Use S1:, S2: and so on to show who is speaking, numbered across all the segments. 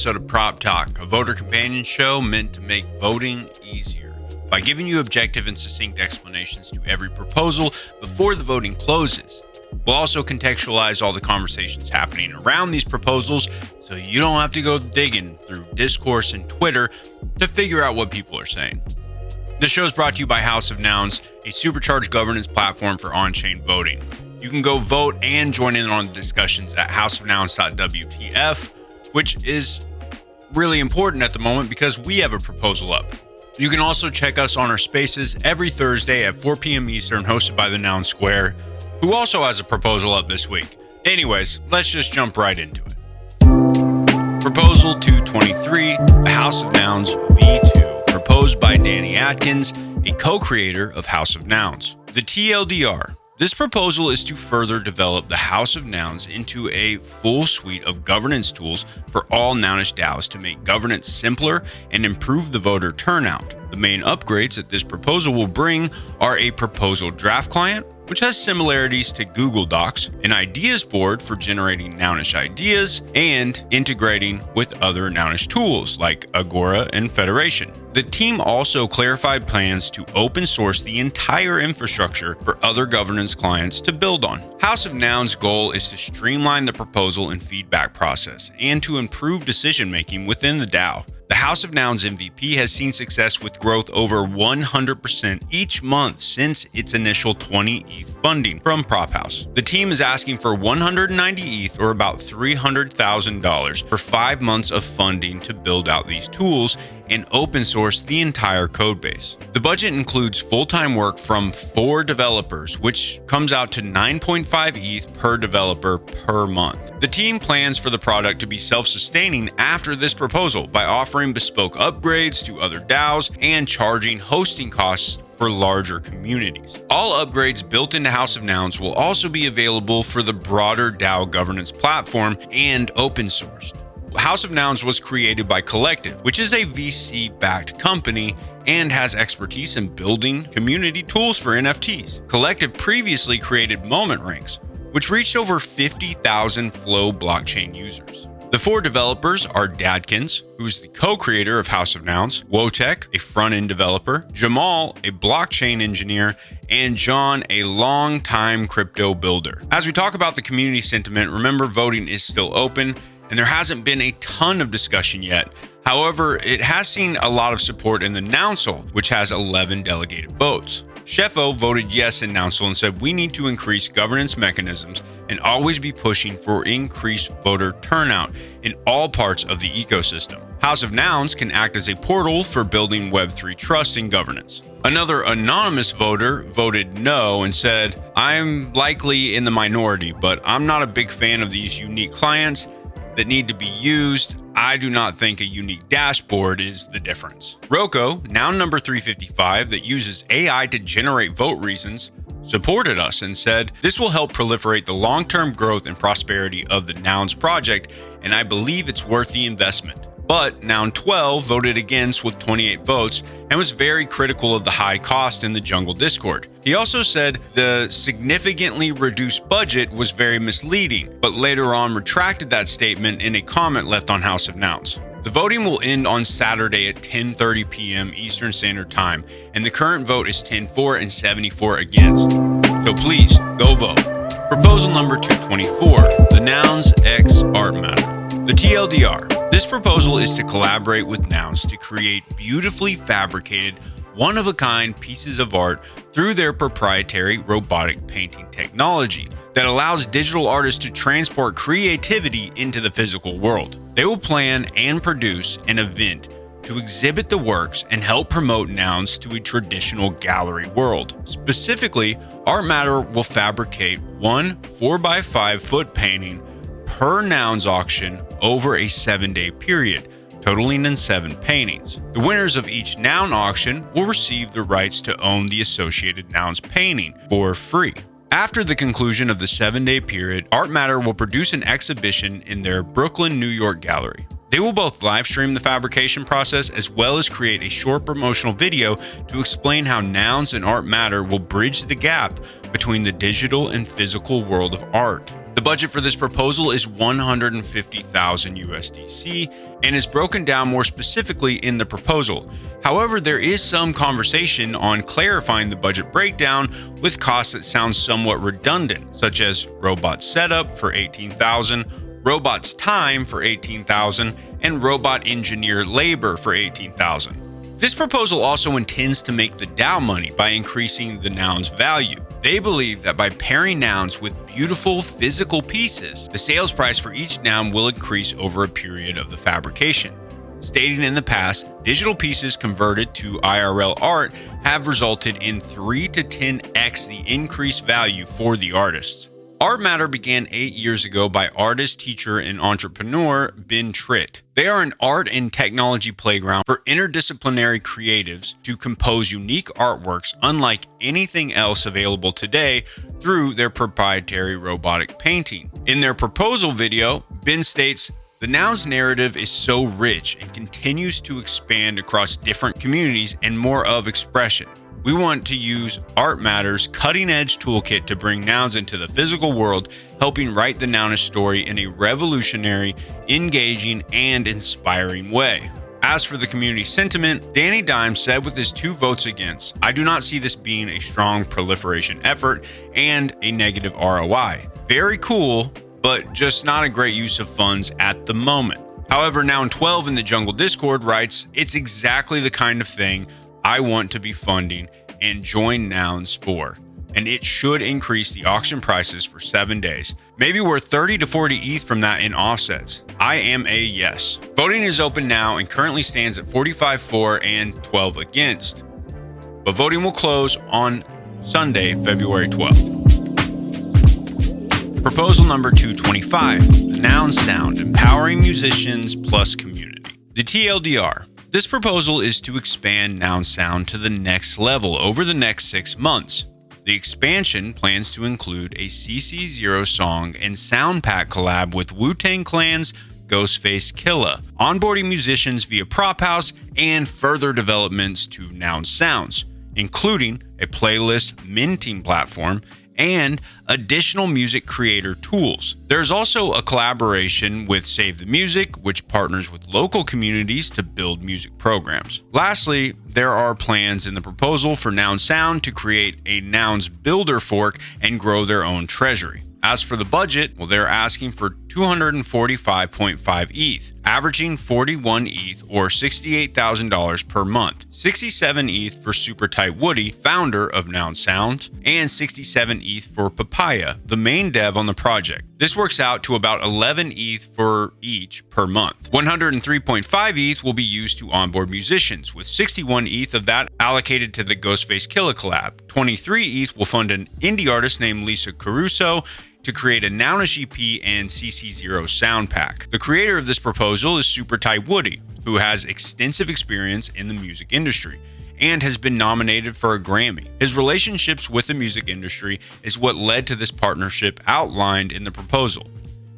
S1: episode of Prop Talk, a voter companion show meant to make voting easier by giving you objective and succinct explanations to every proposal before the voting closes. We'll also contextualize all the conversations happening around these proposals so you don't have to go digging through discourse and Twitter to figure out what people are saying. The show is brought to you by House of Nouns, a supercharged governance platform for on-chain voting. You can go vote and join in on the discussions at houseofnouns.wtf, which is really important at the moment because we have a proposal up. You can also check us on our spaces every Thursday at 4 p.m. Eastern, hosted by the Noun Square, who also has a proposal up this week. Anyways, let's just jump right into it. Proposal 223, the House of Nouns V2, proposed by Danny Adkins, a co-creator of House of Nouns. The TLDR. This proposal is to further develop the House of Nouns into a full suite of governance tools for all Nounish DAOs to make governance simpler and improve the voter turnout. The main upgrades that this proposal will bring are a proposal draft client, which has similarities to Google Docs, an ideas board for generating Nounish ideas, and integrating with other Nounish tools like Agora and Federation. The team also clarified plans to open source the entire infrastructure for other governance clients to build on. House of Nouns' goal is to streamline the proposal and feedback process and to improve decision-making within the DAO. The House of Nouns MVP has seen success with growth over 100% each month since its initial 20 ETH funding from Prop House. The team is asking for 190 ETH, or about $300,000, for 5 months of funding to build out these tools and open source the entire codebase. The budget includes full-time work from 4 developers, which comes out to 9.5 ETH per developer per month. The team plans for the product to be self-sustaining after this proposal by offering bespoke upgrades to other DAOs and charging hosting costs for larger communities. All upgrades built into House of Nouns will also be available for the broader DAO governance platform and open sourced. House of Nouns was created by Collective, which is a VC-backed company and has expertise in building community tools for NFTs. Collective previously created Moment Rings, which reached over 50,000 Flow blockchain users. The 4 developers are Dadkins, who's the co-creator of House of Nouns, Wotek, a front-end developer, Jamal, a blockchain engineer, and John, a long-time crypto builder. As we talk about the community sentiment, remember voting is still open, and there hasn't been a ton of discussion yet. However, it has seen a lot of support in the Nouncil, which has 11 delegated votes. Sheffo voted yes in Nouncil and said we need to increase governance mechanisms and always be pushing for increased voter turnout in all parts of the ecosystem. House of Nouns can act as a portal for building Web3 trust and governance. Another anonymous voter voted no and said, I'm likely in the minority, but I'm not a big fan of these unique clients that need to be used. I do not think a unique dashboard is the difference. Roko, now number 355, that uses AI to generate vote reasons, supported us and said, this will help proliferate the long-term growth and prosperity of the Nouns project, and I believe it's worth the investment. But Noun 12 voted against with 28 votes and was very critical of the high cost in the Jungle Discord. He also said the significantly reduced budget was very misleading, but later on retracted that statement in a comment left on House of Nouns. The voting will end on Saturday at 10:30 p.m. Eastern Standard Time, and the current vote is 10-for and 74 against. So please, go vote. Proposal number 224, the Nouns X Artmatr. The TLDR. This proposal is to collaborate with Nouns to create beautifully fabricated, one-of-a-kind pieces of art through their proprietary robotic painting technology that allows digital artists to transport creativity into the physical world. They will plan and produce an event to exhibit the works and help promote Nouns to a traditional gallery world. Specifically, Artmatr will fabricate one 4x5 foot painting per Nouns auction over a 7-day period, totaling in 7 paintings. The winners of each Noun auction will receive the rights to own the associated Nouns painting for free. After the conclusion of the 7-day period, Artmatr will produce an exhibition in their Brooklyn, New York gallery. They will both live stream the fabrication process as well as create a short promotional video to explain how Nouns and Artmatr will bridge the gap between the digital and physical world of art. The The budget for this proposal is 150,000 USDC and is broken down more specifically in the proposal. However, there is some conversation on clarifying the budget breakdown with costs that sound somewhat redundant, such as robot setup for 18,000, robots time for 18,000, and robot engineer labor for 18,000. This proposal also intends to make the DAO money by increasing the noun's value. They believe that by pairing nouns with beautiful physical pieces, the sales price for each noun will increase over a period of the fabrication. Stating in the past, digital pieces converted to IRL art have resulted in 3 to 10x the increased value for the artists. Artmatr began 8 years ago by artist, teacher, and entrepreneur Ben Tritt. They are an art and technology playground for interdisciplinary creatives to compose unique artworks unlike anything else available today through their proprietary robotic painting. In their proposal video, Ben states, "The Noun's narrative is so rich and continues to expand across different communities and more of expression. We want to use Artmatr's cutting-edge toolkit to bring nouns into the physical world, helping write the Nounish story in a revolutionary, engaging, and inspiring way." As for the community sentiment, Danny Dime said with his 2 votes against, "I do not see this being a strong proliferation effort and a negative ROI. Very cool, but just not a great use of funds at the moment." However, Noun 12 in the Jungle Discord writes, "It's exactly the kind of thing I want to be funding and join Nouns for, and it should increase the auction prices for 7 days. Maybe worth 30 to 40 ETH from that in offsets. I am a yes." Voting is open now and currently stands at 45 for and 12 against. But voting will close on Sunday, February 12th. Proposal number 225, the Noun Sound, empowering musicians plus community. The TLDR. This proposal is to expand Noun Sound to the next level over the next 6 months. The expansion plans to include a CC0 song and sound pack collab with Wu-Tang Clan's Ghostface Killah, onboarding musicians via Prop House, and further developments to Noun Sounds, including a playlist minting platform and additional music creator tools. There's also a collaboration with Save the Music, which partners with local communities to build music programs. Lastly, there are plans in the proposal for Noun Sound to create a Nouns builder fork and grow their own treasury. As for the budget, well, they're asking for 245.5 ETH, averaging 41 ETH or $68,000 per month, 67 ETH for Super Tight Woody, founder of Noun Sounds, and 67 ETH for Papaya, the main dev on the project. This works out to about 11 ETH for each per month. 103.5 ETH will be used to onboard musicians, with 61 ETH of that allocated to the Ghostface Killah collab. 23 ETH will fund an indie artist named Lisa Caruso to create a Nounish EP and CC0 sound pack. The creator of this proposal is Super Tight Woody, who has extensive experience in the music industry and has been nominated for a Grammy. His relationships with the music industry is what led to this partnership outlined in the proposal.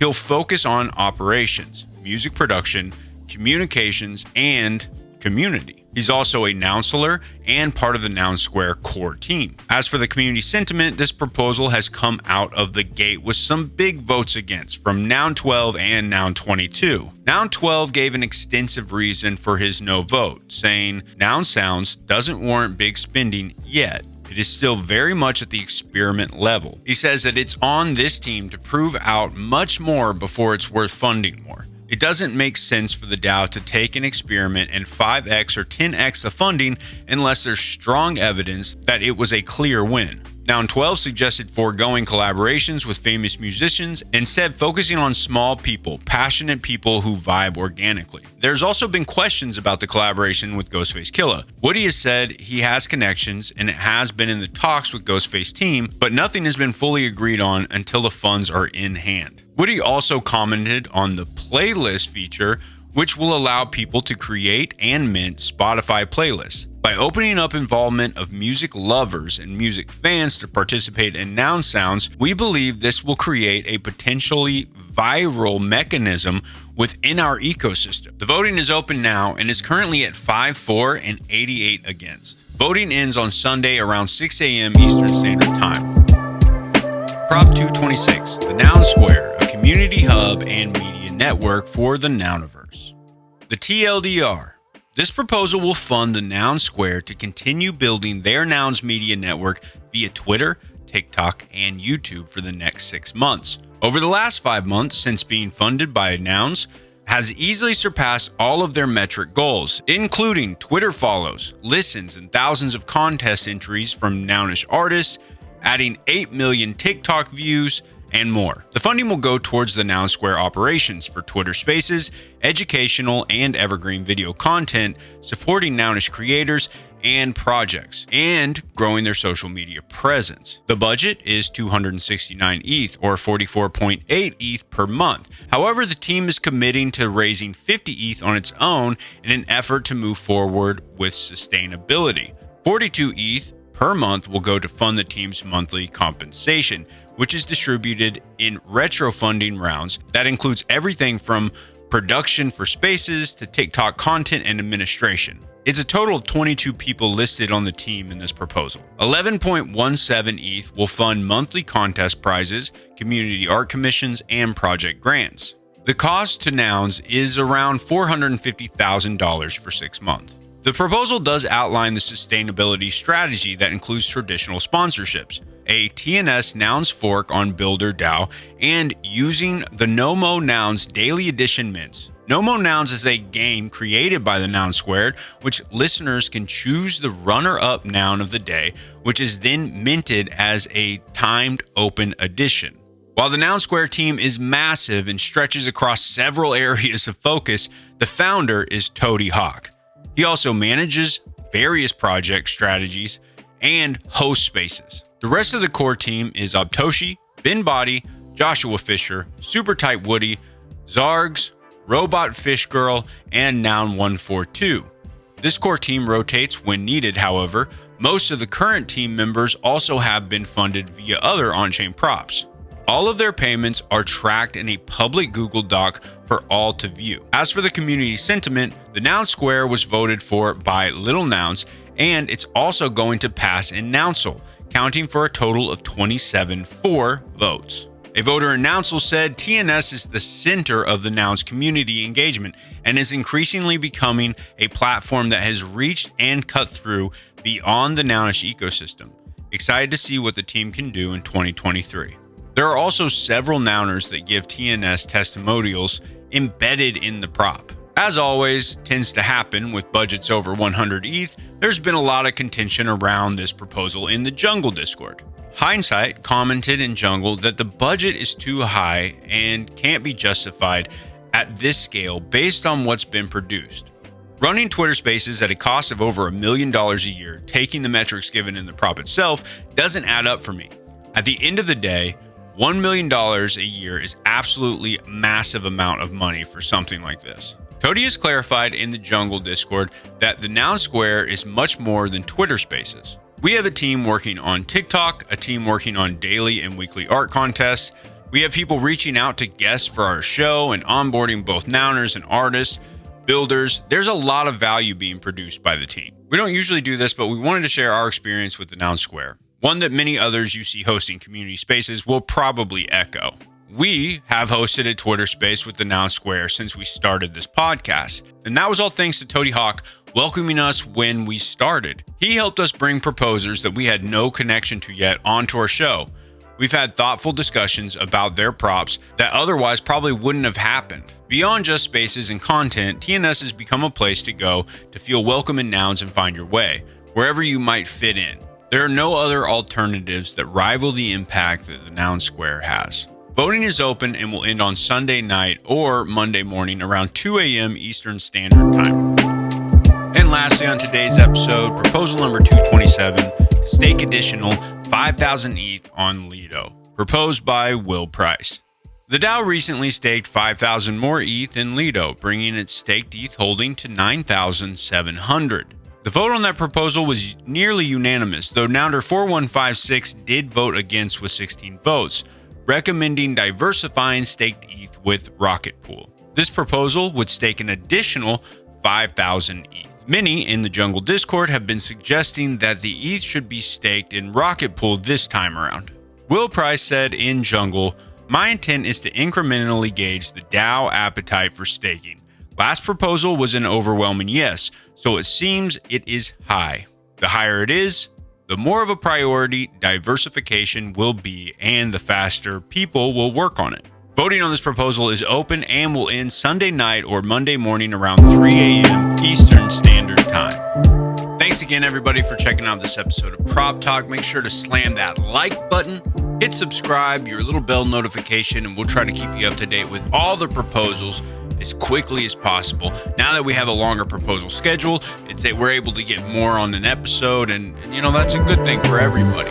S1: He'll focus on operations, music production, communications, and community. He's also a Nounceler and part of the Noun Square core team. As for the community sentiment, this proposal has come out of the gate with some big votes against from Noun 12 and Noun 22. Noun 12 gave an extensive reason for his no vote, saying, "Noun Sounds doesn't warrant big spending yet. It is still very much at the experiment level." He says that it's on this team to prove out much more before it's worth funding more. It doesn't make sense for the DAO to take an experiment and 5x or 10x the funding unless there's strong evidence that it was a clear win. Noun 12 suggested foregoing collaborations with famous musicians, instead focusing on small people, passionate people who vibe organically. There's also been questions about the collaboration with Ghostface Killah. Woody has said he has connections and it has been in the talks with Ghostface team, but nothing has been fully agreed on until the funds are in hand. Woody also commented on the playlist feature, which will allow people to create and mint Spotify playlists. By opening up involvement of music lovers and music fans to participate in Noun Sounds, we believe this will create a potentially viral mechanism within our ecosystem. The voting is open now and is currently at 5 for and 88 against. Voting ends on Sunday around 6 a.m. Eastern Standard Time. Prop 226, the Noun Square, a community hub and media network for the Nouniverse. The TLDR. This proposal will fund the Noun Square to continue building their Nouns media network via Twitter, TikTok, and YouTube for the next 6 months. Over the last 5 months, since being funded by Nouns, has easily surpassed all of their metric goals, including Twitter follows, listens, and thousands of contest entries from Nounish artists, adding 8 million TikTok views, and more. The funding will go towards the Noun Square operations for Twitter Spaces, educational and evergreen video content, supporting Nounish creators and projects, and growing their social media presence. The budget is 269 ETH, or 44.8 ETH per month. However, the team is committing to raising 50 ETH on its own in an effort to move forward with sustainability. 42 ETH per month will go to fund the team's monthly compensation, which is distributed in retro funding rounds that includes everything from production for spaces to TikTok content and administration. It's a total of 22 people listed on the team in this proposal. 11.17 ETH will fund monthly contest prizes, community art commissions, and project grants. The cost to Nouns is around $450,000 for 6 months. The proposal does outline the sustainability strategy that includes traditional sponsorships, a TNS Nouns fork on Builder DAO, and using the Nomo Nouns Daily Edition mints. Nomo Nouns is a game created by the Noun Squared, which listeners can choose the runner-up noun of the day, which is then minted as a timed open edition. While the Noun Square team is massive and stretches across several areas of focus, the founder is Tody Hawk. He also manages various project strategies and host spaces. The rest of the core team is Obtoshi, Ben Body, Joshua Fisher, Super Tight Woody, Zargs, Robot Fish Girl, and Noun 142. This core team rotates when needed, however. Most of the current team members also have been funded via other on-chain props. All of their payments are tracked in a public Google Doc for all to view. As for the community sentiment, the Noun Square was voted for by Little Nouns, and it's also going to pass in Nouncil, counting for a total of 27 for votes. A voter in Nouncil said TNS is the center of the Nouns community engagement and is increasingly becoming a platform that has reached and cut through beyond the Nounish ecosystem. Excited to see what the team can do in 2023. There are also several Nouners that give TNS testimonials embedded in the prop. As always tends to happen with budgets over 100 ETH, there's been a lot of contention around this proposal in the Jungle Discord. Hindsight commented in Jungle that the budget is too high and can't be justified at this scale based on what's been produced. Running Twitter Spaces at a cost of over $1 million a year, taking the metrics given in the prop itself, doesn't add up for me. At the end of the day, $1 million a year is absolutely massive amount of money for something like this. Tody has clarified in the Jungle Discord that the Noun Square is much more than Twitter Spaces. We have a team working on TikTok, a team working on daily and weekly art contests. We have people reaching out to guests for our show and onboarding both Nouners and artists, builders. There's a lot of value being produced by the team. We don't usually do this, but we wanted to share our experience with the Noun Square. One that many others you see hosting community spaces will probably echo. We have hosted a Twitter space with the Noun Square since we started this podcast, and that was all thanks to Tody Hawk welcoming us when we started. He helped us bring proposers that we had no connection to yet onto our show. We've had thoughtful discussions about their props that otherwise probably wouldn't have happened. Beyond just spaces and content, TNS has become a place to go to feel welcome in Nouns and find your way, wherever you might fit in. There are no other alternatives that rival the impact that the Noun Square has. Voting is open and will end on Sunday night or Monday morning around 2 a.m. Eastern Standard Time. And lastly on today's episode, proposal number 227, to stake additional 5,000 ETH on Lido, proposed by Will Price. The DAO recently staked 5,000 more ETH in Lido, bringing its staked ETH holding to 9,700. The vote on that proposal was nearly unanimous, though Nounder 4156 did vote against with 16 votes, recommending diversifying staked ETH with Rocket Pool. This proposal would stake an additional 5,000 ETH. Many in the Jungle Discord have been suggesting that the ETH should be staked in Rocket Pool this time around. Will Price said in Jungle, "My intent is to incrementally gauge the DAO appetite for staking. Last proposal was an overwhelming yes, so it seems it is high. The higher it is, the more of a priority diversification will be, and the faster people will work on it. Voting on this proposal is open and will end Sunday night or Monday morning around 3 a.m. Eastern Standard Time." Thanks again, everybody, for checking out this episode of Prop Talk. Make sure to slam that like button, hit subscribe, your little bell notification, and we'll try to keep you up to date with all the proposals as quickly as possible. Now that we have a longer proposal schedule, we're able to get more on an episode, and that's a good thing for everybody.